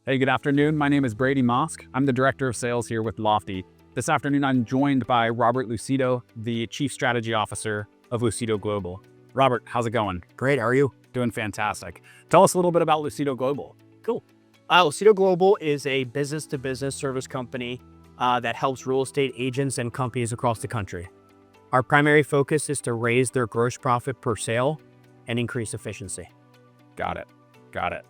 Hey, good afternoon. My name is Brady Mosk. I'm the Director of Sales here with Lofty. This afternoon, I'm joined by Robert Lucido, the Chief Strategy Officer of Lucido Global. Robert, how's it going? Great, how are you? Doing fantastic. Tell us a little bit about Lucido Global. Cool. Lucido Global is a business-to-business service company that helps real estate agents and companies across the country. Our primary focus is to raise their gross profit per sale and increase efficiency. Got it.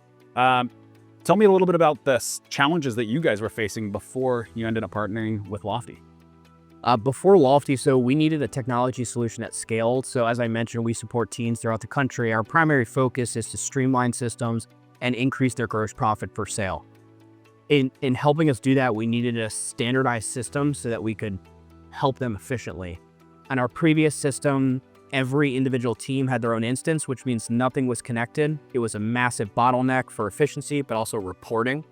Tell me a little bit about the challenges that you guys were facing before you ended up partnering with Lofty. Before Lofty, so we needed a technology solution that scaled. So as I mentioned, we support teams throughout the country. Our primary focus is to streamline systems and increase their gross profit per sale. In helping us do that, we needed a standardized system so that we could help them efficiently. On our previous system, every individual team had their own instance, which means nothing was connected. It was a massive bottleneck for efficiency, but also reporting.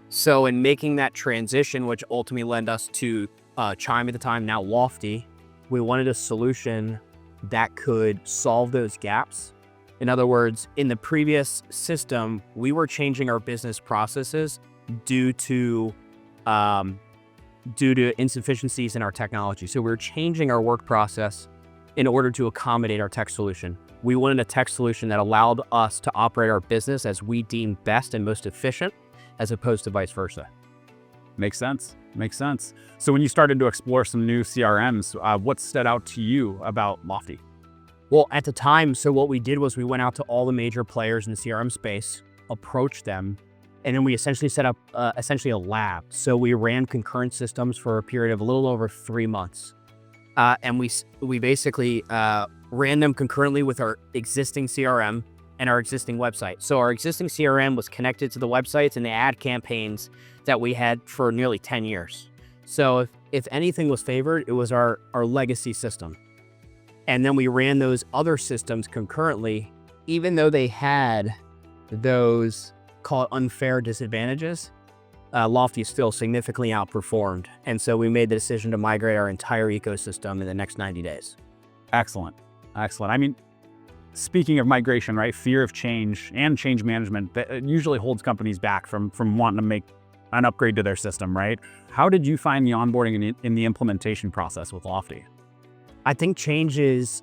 So in making that transition, which ultimately led us to Chime at the time, now Lofty, we wanted a solution that could solve those gaps. In other words, in the previous system, we were changing our business processes due to insufficiencies in our technology. So we were changing our work process in order to accommodate our tech solution. We wanted a tech solution that allowed us to operate our business as we deem best and most efficient, as opposed to vice versa. Makes sense. So when you started to explore some new CRMs, what stood out to you about Lofty? Well, at the time, so what we did was we went out to all the major players in the CRM space, approached them, and then we essentially set up a lab. So we ran concurrent systems for a period of a little over 3 months. And we basically ran them concurrently with our existing CRM and our existing website. So our existing CRM was connected to the websites and the ad campaigns that we had for nearly 10 years. So if anything was favored, it was our legacy system. And then we ran those other systems concurrently, even though they had those, call it unfair disadvantages. Lofty still significantly outperformed. And so we made the decision to migrate our entire ecosystem in the next 90 days. Excellent. I mean, speaking of migration, right? Fear of change and change management, that usually holds companies back from wanting to make an upgrade to their system, right? How did you find the onboarding in the implementation process with Lofty? I think change is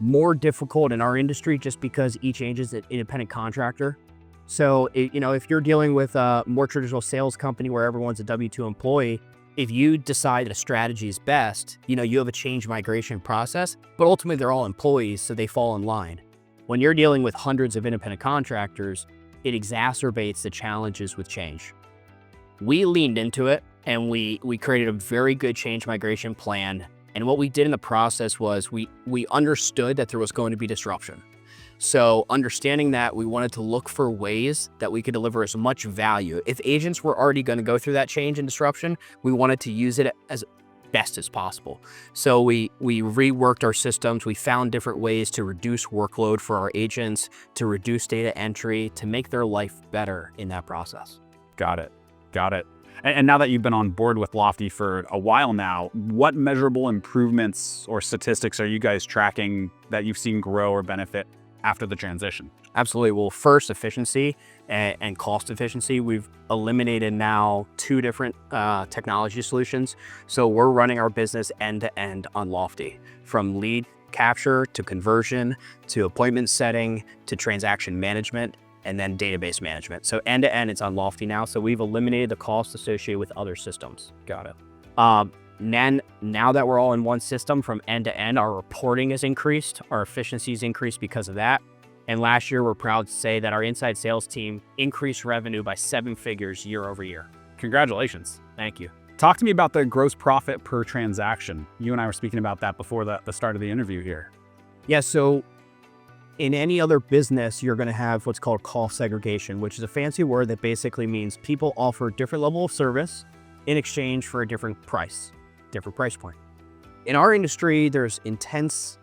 more difficult in our industry just because each agent is an independent contractor. So, if you're dealing with a more traditional sales company where everyone's a W-2 employee, if you decide that a strategy is best, you have a change migration process, but ultimately they're all employees, so they fall in line. When you're dealing with hundreds of independent contractors, it exacerbates the challenges with change. We leaned into it and we created a very good change migration plan. And what we did in the process was we understood that there was going to be disruption. So understanding that, we wanted to look for ways that we could deliver as much value. If agents were already going to go through that change and disruption, we wanted to use it as best as possible. So we reworked our systems. We found different ways to reduce workload for our agents, to reduce data entry, to make their life better in that process. Got it. And now that you've been on board with Lofty for a while now, what measurable improvements or statistics are you guys tracking that you've seen grow or benefit after the transition? Absolutely. Well, first, efficiency and cost efficiency. We've eliminated now 2 different technology solutions. So we're running our business end to end on Lofty, from lead capture to conversion to appointment setting to transaction management and then database management. So end to end, it's on Lofty now. So we've eliminated the costs associated with other systems. Got it. Now that we're all in one system from end to end, our reporting has increased, our efficiencies increased because of that. And last year, we're proud to say that our inside sales team increased revenue by 7 figures year over year. Congratulations. Thank you. Talk to me about the gross profit per transaction. You and I were speaking about that before the start of the interview here. Yeah, so in any other business, you're going to have what's called cost segregation, which is a fancy word that basically means people offer a different level of service in exchange for a different price point. In our industry, there's intense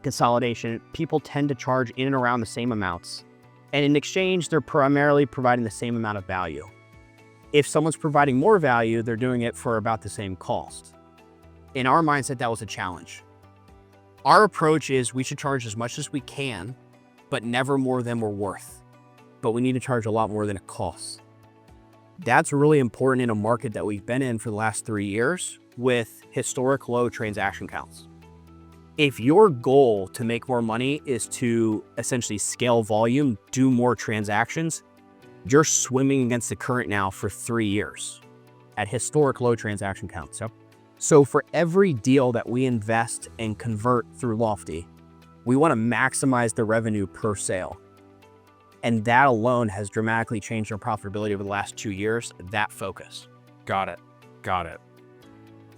consolidation. People tend to charge in and around the same amounts. And in exchange, they're primarily providing the same amount of value. If someone's providing more value, they're doing it for about the same cost. In our mindset, that was a challenge. Our approach is we should charge as much as we can, but never more than we're worth. but we need to charge a lot more than it costs. That's really important in a market that we've been in for the last 3 years with historic low transaction counts. If your goal to make more money is to essentially scale volume, do more transactions, you're swimming against the current now for 3 years at historic low transaction counts. So for every deal that we invest and convert through Lofty, we want to maximize the revenue per sale. And that alone has dramatically changed our profitability over the last 2 years, that focus. Got it. Got it.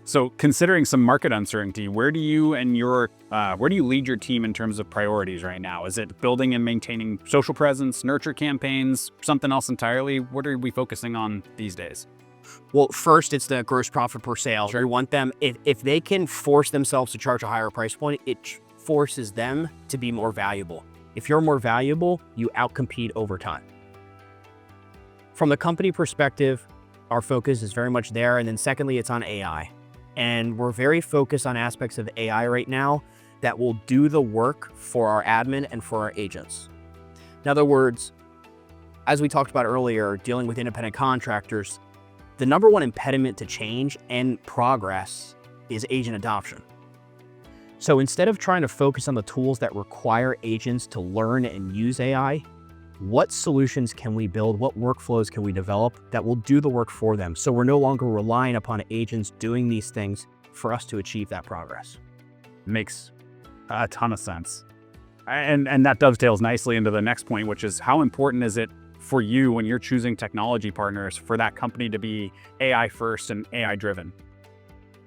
So considering some market uncertainty, where do you lead your team in terms of priorities right now? Is it building and maintaining social presence, nurture campaigns, something else entirely? What are we focusing on these days? Well, first, it's the gross profit per sale. Sure. We want them, if they can force themselves to charge a higher price point, it forces them to be more valuable. If you're more valuable, you outcompete over time. From the company perspective, our focus is very much there. And then secondly, it's on AI. And we're very focused on aspects of AI right now that will do the work for our admin and for our agents. In other words, as we talked about earlier, dealing with independent contractors, the number one impediment to change and progress is agent adoption. So instead of trying to focus on the tools that require agents to learn and use AI, what solutions can we build? What workflows can we develop that will do the work for them? So we're no longer relying upon agents doing these things for us to achieve that progress. Makes a ton of sense. And that dovetails nicely into the next point, which is how important is it for you when you're choosing technology partners for that company to be AI first and AI driven?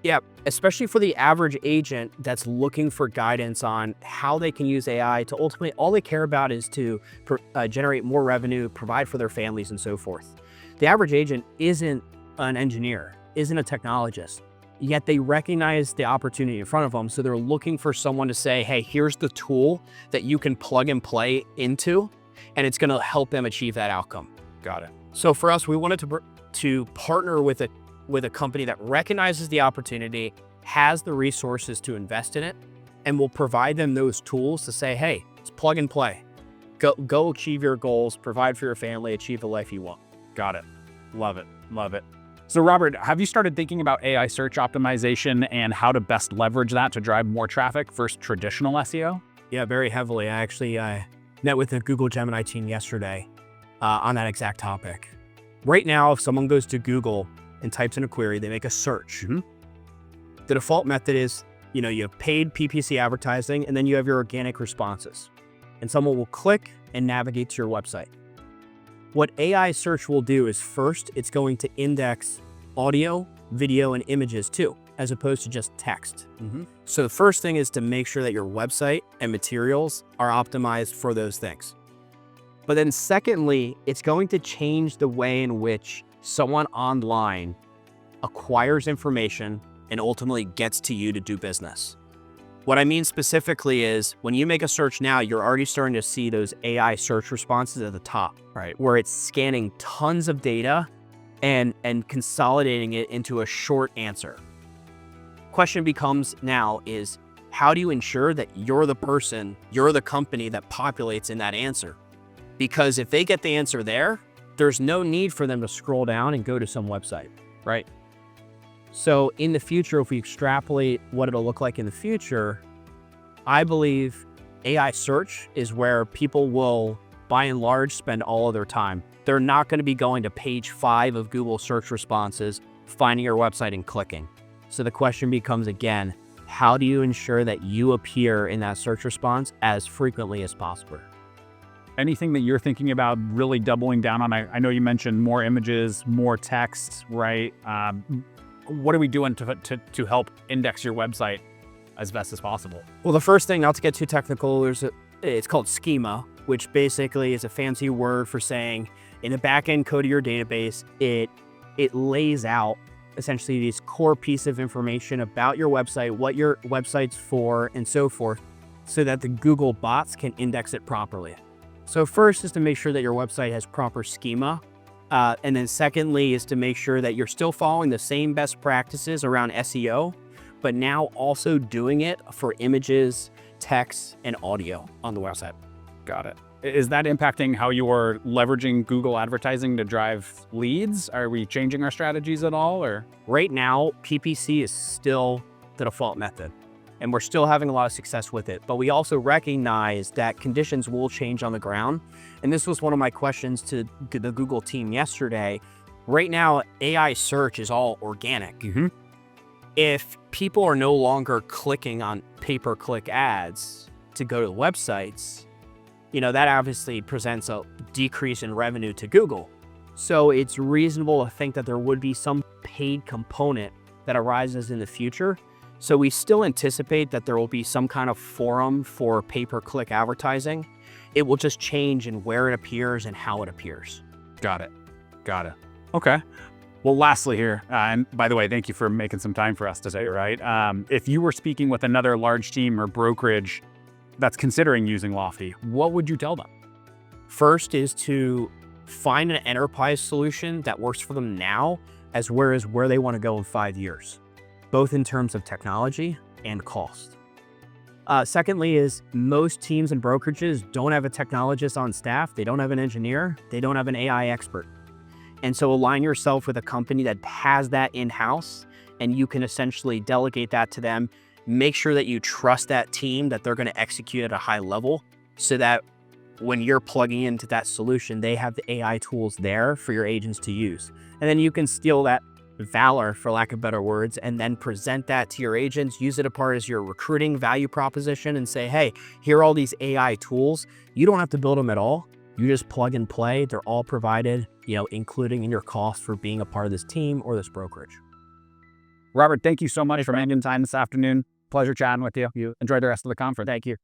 Yeah, especially for the average agent that's looking for guidance on how they can use AI to ultimately, all they care about is to generate more revenue, provide for their families and so forth. The average agent isn't an engineer, isn't a technologist, yet they recognize the opportunity in front of them. So they're looking for someone to say, hey, here's the tool that you can plug and play into, and it's gonna help them achieve that outcome. Got it. So for us, we wanted to partner with a company that recognizes the opportunity, has the resources to invest in it, and will provide them those tools to say, hey, it's plug and play. Go achieve your goals, provide for your family, achieve the life you want. Got it. Love it. Love it. So Robert, have you started thinking about AI search optimization and how to best leverage that to drive more traffic versus traditional SEO? Yeah, very heavily. I actually met with the Google Gemini team yesterday on that exact topic. Right now, if someone goes to Google and types in a query, they make a search. Mm-hmm. The default method is, you have paid PPC advertising, and then you have your organic responses. And someone will click and navigate to your website. What AI search will do is first, it's going to index audio, video, and images too, as opposed to just text. Mm-hmm. So the first thing is to make sure that your website and materials are optimized for those things. But then secondly, it's going to change the way in which someone online acquires information and ultimately gets to you to do business. What I mean specifically is when you make a search now, you're already starting to see those AI search responses at the top, Right. where it's scanning tons of data and consolidating it into a short answer. Question becomes now is, how do you ensure that you're the person, you're the company that populates in that answer? Because if they get the answer there, there's no need for them to scroll down and go to some website, right? So in the future, if we extrapolate what it'll look like in the future, I believe AI search is where people will, by and large, spend all of their time. They're not going to be going to page 5 of Google search responses, finding your website and clicking. So the question becomes again, how do you ensure that you appear in that search response as frequently as possible? Anything that you're thinking about really doubling down on? I know you mentioned more images, more text, right? What are we doing to help index your website as best as possible? Well, the first thing, not to get too technical, it's called schema, which basically is a fancy word for saying in the back-end code of your database, it lays out essentially these core piece of information about your website, what your website's for, and so forth, so that the Google bots can index it properly. So first is to make sure that your website has proper schema. And then secondly is to make sure that you're still following the same best practices around SEO, but now also doing it for images, text, and audio on the website. Got it. Is that impacting how you're leveraging Google advertising to drive leads? Are we changing our strategies at all, or? Right now, PPC is still the default method, and we're still having a lot of success with it. But we also recognize that conditions will change on the ground. And this was one of my questions to the Google team yesterday. Right now, AI search is all organic. If people are no longer clicking on pay-per-click ads to go to the websites, that obviously presents a decrease in revenue to Google. So it's reasonable to think that there would be some paid component that arises in the future. So we still anticipate that there will be some kind of forum for pay-per-click advertising. It will just change in where it appears and how it appears. Got it. Okay. Well, lastly here, and by the way, thank you for making some time for us today, right? If you were speaking with another large team or brokerage that's considering using Lofty, what would you tell them? First is to find an enterprise solution that works for them now, as well as where they want to go in 5 years, both in terms of technology and cost. Secondly is most teams and brokerages don't have a technologist on staff. They don't have an engineer. They don't have an AI expert. And so align yourself with a company that has that in-house, and you can essentially delegate that to them. Make sure that you trust that team, that they're going to execute at a high level, so that when you're plugging into that solution, they have the AI tools there for your agents to use. And then you can steal that valor, for lack of better words, and then present that to your agents, use it apart as your recruiting value proposition, and say, hey, here are all these AI tools. You don't have to build them at all. You just plug and play. They're all provided, including in your cost for being a part of this team or this brokerage. Robert, thank you so much for making time this afternoon. Pleasure chatting with you. You enjoy the rest of the conference. Thank you.